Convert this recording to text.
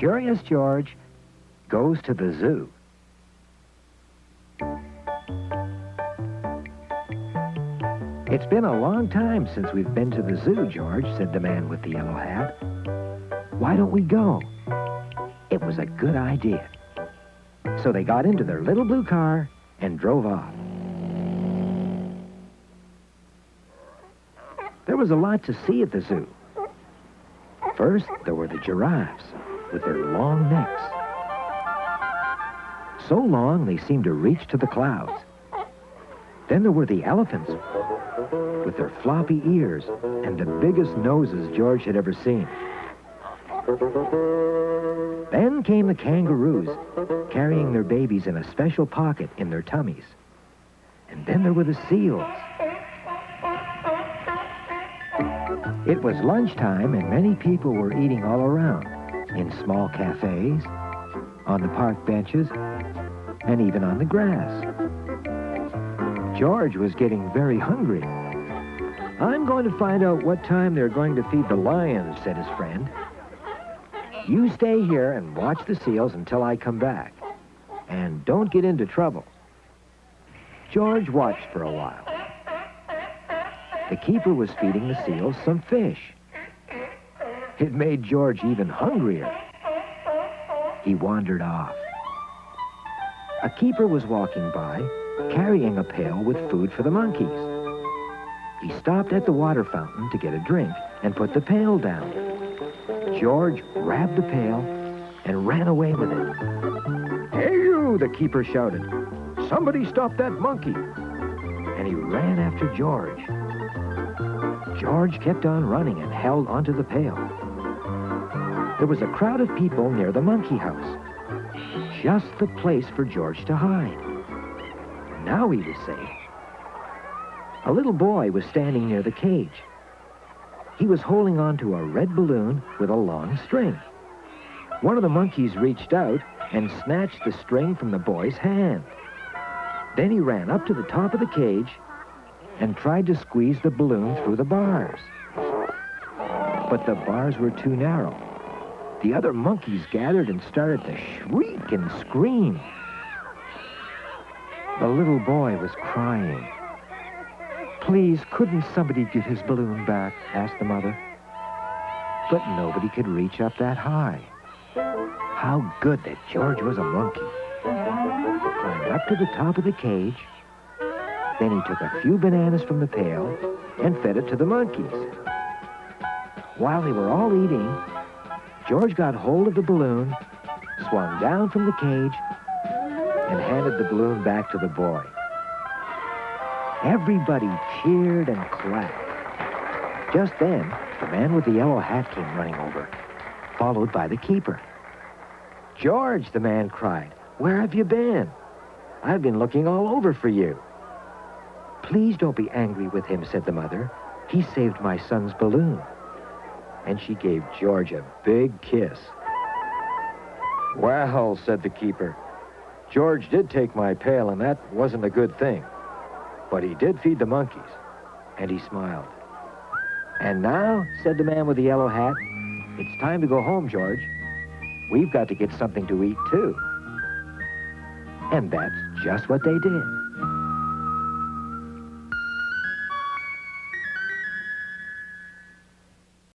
Curious George goes to the zoo. It's been a long time since we've been to the zoo, George, said the man with the yellow hat. Why don't we go? It was a good idea. So they got into their little blue car and drove off. There was a lot to see at the zoo. First, there were the giraffes with their long necks. So long, they seemed to reach to the clouds. Then there were the elephants with their floppy ears and the biggest noses George had ever seen. Then came the kangaroos, carrying their babies in a special pocket in their tummies. And then there were the seals. It was lunchtime, and many people were eating all around, in small cafes, on the park benches, and even on the grass. George was getting very hungry. I'm going to find out what time they're going to feed the lions, said his friend. You stay here and watch the seals until I come back. And don't get into trouble. George watched for a while. The keeper was feeding the seals some fish. It made George even hungrier. He wandered off. A keeper was walking by, carrying a pail with food for the monkeys. He stopped at the water fountain to get a drink and put the pail down. George grabbed the pail and ran away with it. Hey, you, the keeper shouted. Somebody stop that monkey. And he ran after George. George kept on running and held onto the pail. There was a crowd of people near the monkey house. Just the place for George to hide. Now he was safe. A little boy was standing near the cage. He was holding on to a red balloon with a long string. One of the monkeys reached out and snatched the string from the boy's hand. Then he ran up to the top of the cage and tried to squeeze the balloon through the bars. But the bars were too narrow. The other monkeys gathered and started to shriek and scream. The little boy was crying. Please, couldn't somebody get his balloon back? Asked the mother. But nobody could reach up that high. How good that George was a monkey. He climbed up to the top of the cage. Then he took a few bananas from the pail and fed it to the monkeys. While they were all eating, George got hold of the balloon, swung down from the cage, and handed the balloon back to the boy. Everybody cheered and clapped. Just then, the man with the yellow hat came running over, followed by the keeper. George, the man cried, where have you been? I've been looking all over for you. Please don't be angry with him, said the mother. He saved my son's balloon. And she gave George a big kiss. Well, said the keeper, George did take my pail, and that wasn't a good thing. But he did feed the monkeys. And he smiled. And now, said the man with the yellow hat, it's time to go home, George. We've got to get something to eat, too. And that's just what they did.